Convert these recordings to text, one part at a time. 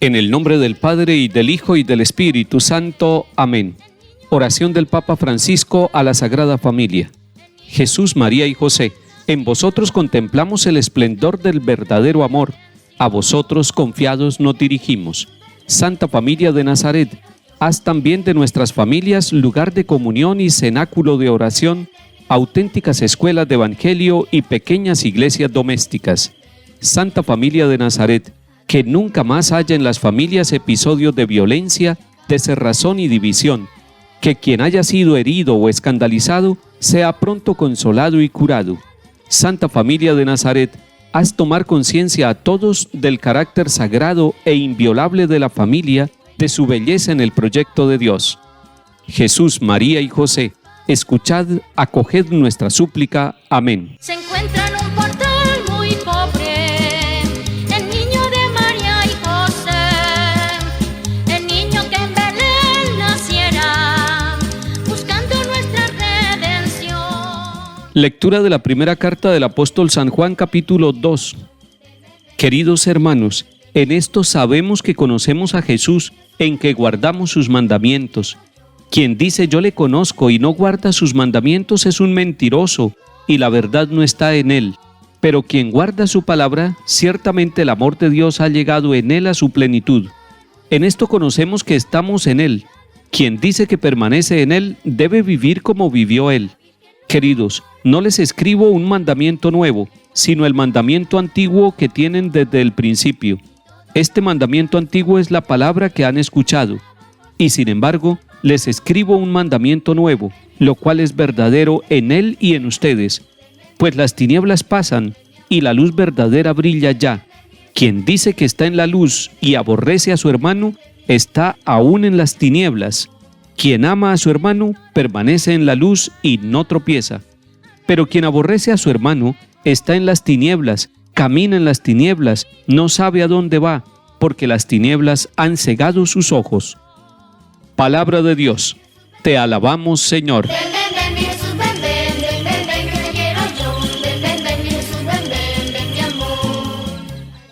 En el nombre del Padre, y del Hijo, y del Espíritu Santo. Amén. Oración del Papa Francisco a la Sagrada Familia. Jesús, María y José, en vosotros contemplamos el esplendor del verdadero amor. A vosotros confiados nos dirigimos. Santa Familia de Nazaret, haz también de nuestras familias lugar de comunión y cenáculo de oración, auténticas escuelas de evangelio y pequeñas iglesias domésticas. Santa Familia de Nazaret, que nunca más haya en las familias episodios de violencia, de cerrazón y división. Que quien haya sido herido o escandalizado sea pronto consolado y curado. Santa Familia de Nazaret, haz tomar conciencia a todos del carácter sagrado e inviolable de la familia, de su belleza en el proyecto de Dios. Jesús, María y José, escuchad, acoged nuestra súplica. Amén. Se encuentra en un portal muy pobre, el niño de María y José, el niño que en Belén naciera, buscando nuestra redención. Lectura de la primera carta del apóstol San Juan, capítulo 2. Queridos hermanos, en esto sabemos que conocemos a Jesús, en que guardamos sus mandamientos. Quien dice yo le conozco y no guarda sus mandamientos es un mentiroso, y la verdad no está en él. Pero quien guarda su palabra, ciertamente el amor de Dios ha llegado en él a su plenitud. En esto conocemos que estamos en él. Quien dice que permanece en él, debe vivir como vivió él. Queridos, no les escribo un mandamiento nuevo, sino el mandamiento antiguo que tienen desde el principio. Este mandamiento antiguo es la palabra que han escuchado. Y sin embargo, les escribo un mandamiento nuevo, lo cual es verdadero en él y en ustedes. Pues las tinieblas pasan, y la luz verdadera brilla ya. Quien dice que está en la luz y aborrece a su hermano, está aún en las tinieblas. Quien ama a su hermano, permanece en la luz y no tropieza. Pero quien aborrece a su hermano, está en las tinieblas, camina en las tinieblas, no sabe a dónde va, porque las tinieblas han cegado sus ojos. Palabra de Dios. Te alabamos, Señor. Ven, ven, ven, Jesús, ven, ven, ven, ven, ven, que te quiero yo. Ven, ven, ven, Jesús, ven, ven, ven, mi amor.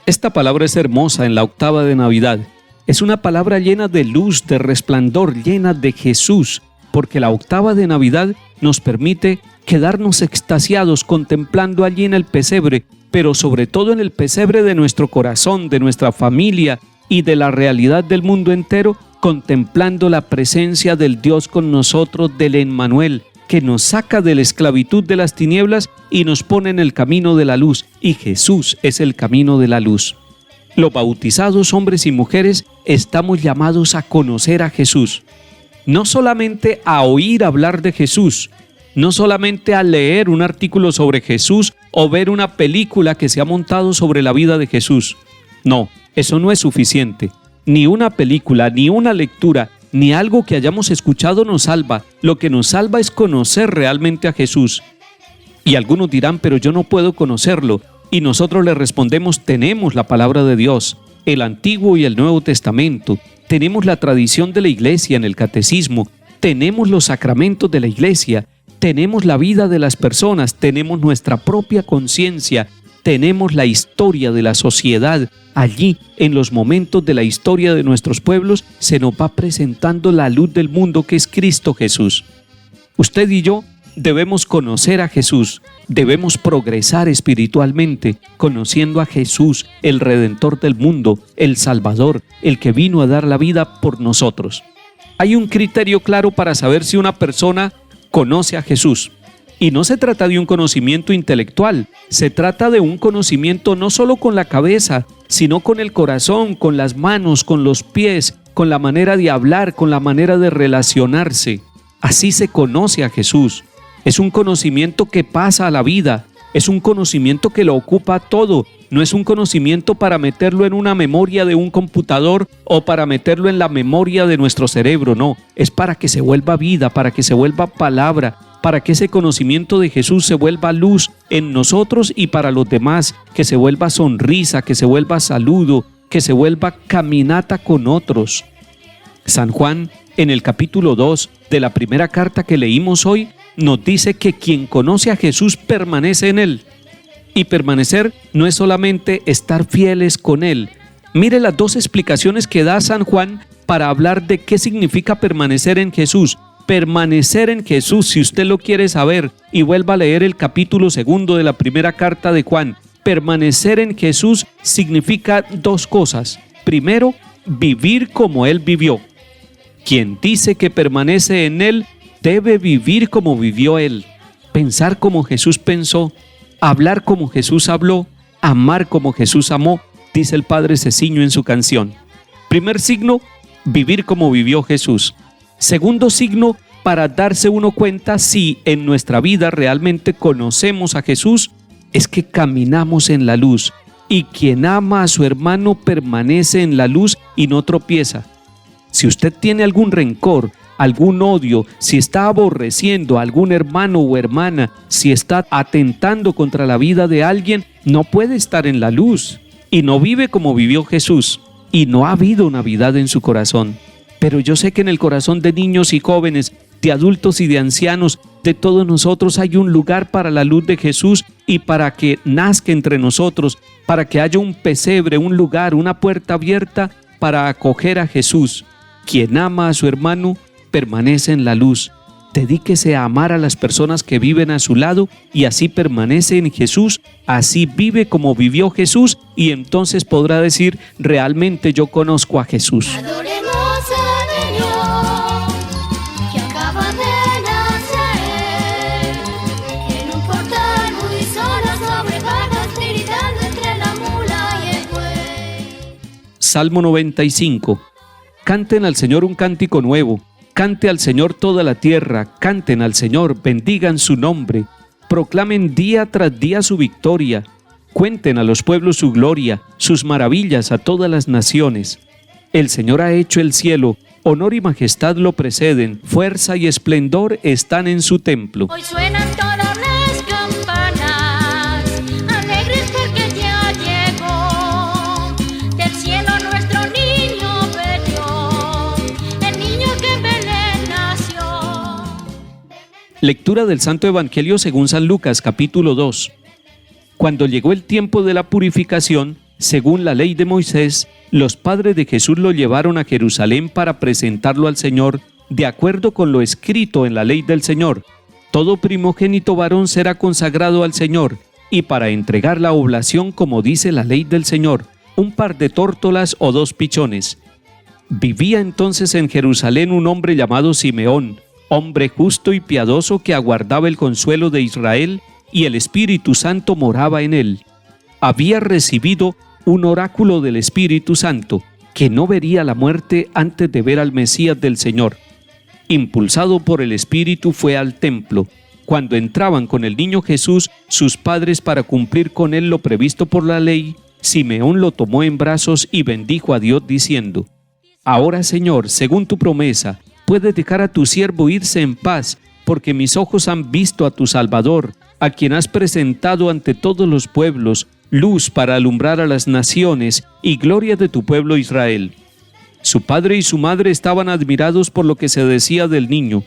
Esta palabra es hermosa en la octava de Navidad. Es una palabra llena de luz, de resplandor, llena de Jesús, porque la octava de Navidad nos permite quedarnos extasiados contemplando allí en el pesebre, pero sobre todo en el pesebre de nuestro corazón, de nuestra familia y de la realidad del mundo entero, contemplando la presencia del Dios con nosotros, del Emmanuel, que nos saca de la esclavitud de las tinieblas y nos pone en el camino de la luz, y Jesús es el camino de la luz. Los bautizados hombres y mujeres estamos llamados a conocer a Jesús, no solamente a oír hablar de Jesús, no solamente a leer un artículo sobre Jesús o ver una película que se ha montado sobre la vida de Jesús. No, eso no es suficiente. Ni una película, ni una lectura, ni algo que hayamos escuchado nos salva. Lo que nos salva es conocer realmente a Jesús. Y algunos dirán, pero yo no puedo conocerlo. Y nosotros le respondemos, tenemos la palabra de Dios, el Antiguo y el Nuevo Testamento. Tenemos la tradición de la Iglesia en el Catecismo. Tenemos los sacramentos de la Iglesia. Tenemos la vida de las personas. Tenemos nuestra propia conciencia. Tenemos la historia de la sociedad. Allí, en los momentos de la historia de nuestros pueblos, se nos va presentando la luz del mundo que es Cristo Jesús. Usted y yo debemos conocer a Jesús, debemos progresar espiritualmente, conociendo a Jesús, el Redentor del mundo, el Salvador, el que vino a dar la vida por nosotros. Hay un criterio claro para saber si una persona conoce a Jesús. Y no se trata de un conocimiento intelectual, se trata de un conocimiento no solo con la cabeza, sino con el corazón, con las manos, con los pies, con la manera de hablar, con la manera de relacionarse. Así se conoce a Jesús. Es un conocimiento que pasa a la vida, es un conocimiento que lo ocupa todo. No es un conocimiento para meterlo en una memoria de un computador o para meterlo en la memoria de nuestro cerebro, no. Es para que se vuelva vida, para que se vuelva palabra, para que ese conocimiento de Jesús se vuelva luz en nosotros y para los demás, que se vuelva sonrisa, que se vuelva saludo, que se vuelva caminata con otros. San Juan, en el capítulo 2 de la primera carta que leímos hoy, nos dice que quien conoce a Jesús permanece en él. Y permanecer no es solamente estar fieles con él, Mire las dos explicaciones que da San Juan para hablar de qué significa permanecer en Jesús. Permanecer en Jesús, si usted lo quiere saber, y vuelva a leer el capítulo 2 de la primera carta de Juan. Permanecer en Jesús significa dos cosas. Primero, vivir como Él vivió. Quien dice que permanece en Él debe vivir como vivió Él. Pensar como Jesús pensó, hablar como Jesús habló, amar como Jesús amó, dice el Padre Ceciño en su canción. Primer signo, vivir como vivió Jesús. Segundo signo, para darse uno cuenta si en nuestra vida realmente conocemos a Jesús, es que caminamos en la luz. Y quien ama a su hermano permanece en la luz y no tropieza. Si usted tiene algún rencor, algún odio, si está aborreciendo a algún hermano o hermana, si está atentando contra la vida de alguien, no puede estar en la luz y no vive como vivió Jesús y no ha habido Navidad en su corazón. Pero yo sé que en el corazón de niños y jóvenes, de adultos y de ancianos, de todos nosotros hay un lugar para la luz de Jesús y para que nazca entre nosotros, para que haya un pesebre, un lugar, una puerta abierta para acoger a Jesús. Quien ama a su hermano permanece en la luz. Dedíquese a amar a las personas que viven a su lado y así permanece en Jesús, así vive como vivió Jesús y entonces podrá decir, realmente yo conozco a Jesús. Adoremos al niño que acaba de nacer, en un portal muy solo sobre barcas tiritando entre la mula y el buey. Salmo 95. Canten al Señor un cántico nuevo. Cante al Señor toda la tierra, canten al Señor, bendigan su nombre, proclamen día tras día su victoria, cuenten a los pueblos su gloria, sus maravillas a todas las naciones. El Señor ha hecho el cielo, honor y majestad lo preceden, fuerza y esplendor están en su templo. Hoy suenan todas las campanas, alegres porque ya llegó del cielo nuestro niño bello, el niño que en Belén nació. Lectura del Santo Evangelio según San Lucas, capítulo 2. Cuando llegó el tiempo de la purificación, según la ley de Moisés, los padres de Jesús lo llevaron a Jerusalén para presentarlo al Señor, de acuerdo con lo escrito en la ley del Señor. Todo primogénito varón será consagrado al Señor, y para entregar la oblación como dice la ley del Señor, un par de tórtolas o 2 pichones. Vivía entonces en Jerusalén un hombre llamado Simeón, hombre justo y piadoso que aguardaba el consuelo de Israel, y el Espíritu Santo moraba en él. Había recibido un oráculo del Espíritu Santo, que no vería la muerte antes de ver al Mesías del Señor. Impulsado por el Espíritu fue al templo. Cuando entraban con el niño Jesús, sus padres para cumplir con él lo previsto por la ley, Simeón lo tomó en brazos y bendijo a Dios diciendo: Ahora, Señor, según tu promesa, puedes dejar a tu siervo irse en paz, porque mis ojos han visto a tu Salvador, a quien has presentado ante todos los pueblos, luz para alumbrar a las naciones y gloria de tu pueblo Israel. Su padre y su madre estaban admirados por lo que se decía del niño.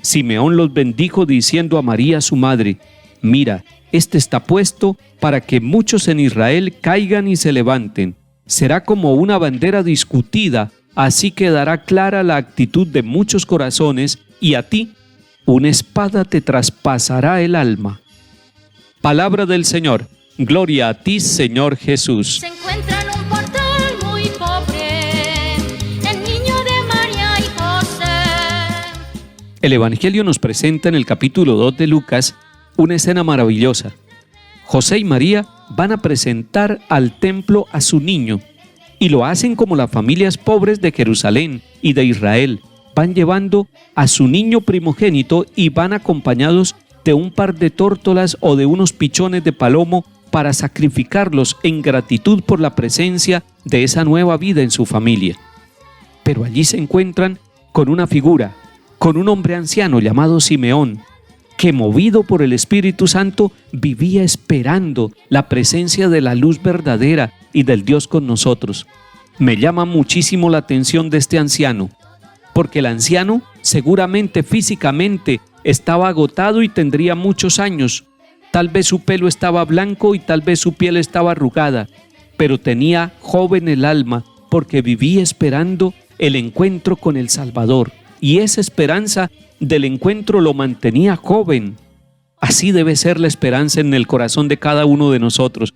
Simeón los bendijo diciendo a María su madre: Mira, este está puesto para que muchos en Israel caigan y se levanten. Será como una bandera discutida, así quedará clara la actitud de muchos corazones, y a ti una espada te traspasará el alma. Palabra del Señor. Gloria a ti, Señor Jesús. Se encuentra en un portal muy pobre, el niño de María y José. El Evangelio nos presenta en el capítulo 2 de Lucas una escena maravillosa. José y María van a presentar al templo a su niño y lo hacen como las familias pobres de Jerusalén y de Israel. Van llevando a su niño primogénito y van acompañados de un par de tórtolas o de unos pichones de palomo para sacrificarlos en gratitud por la presencia de esa nueva vida en su familia. Pero allí se encuentran con una figura, con un hombre anciano llamado Simeón, que movido por el Espíritu Santo vivía esperando la presencia de la luz verdadera y del Dios con nosotros. Me llama muchísimo la atención de este anciano, porque el anciano seguramente físicamente estaba agotado y tendría muchos años. Tal vez su pelo estaba blanco y tal vez su piel estaba arrugada, pero tenía joven el alma porque vivía esperando el encuentro con el Salvador. Y esa esperanza del encuentro lo mantenía joven. Así debe ser la esperanza en el corazón de cada uno de nosotros.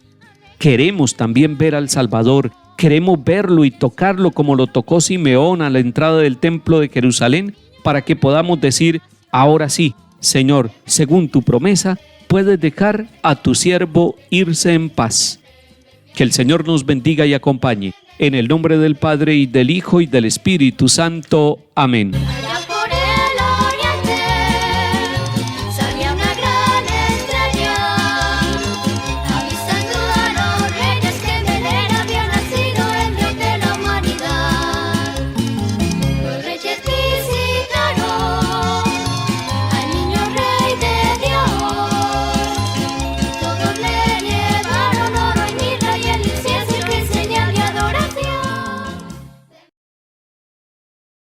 Queremos también ver al Salvador, queremos verlo y tocarlo como lo tocó Simeón a la entrada del templo de Jerusalén, para que podamos decir: ahora sí, Señor, según tu promesa, puedes dejar a tu siervo irse en paz. Que el Señor nos bendiga y acompañe. En el nombre del Padre, y del Hijo, y del Espíritu Santo. Amén.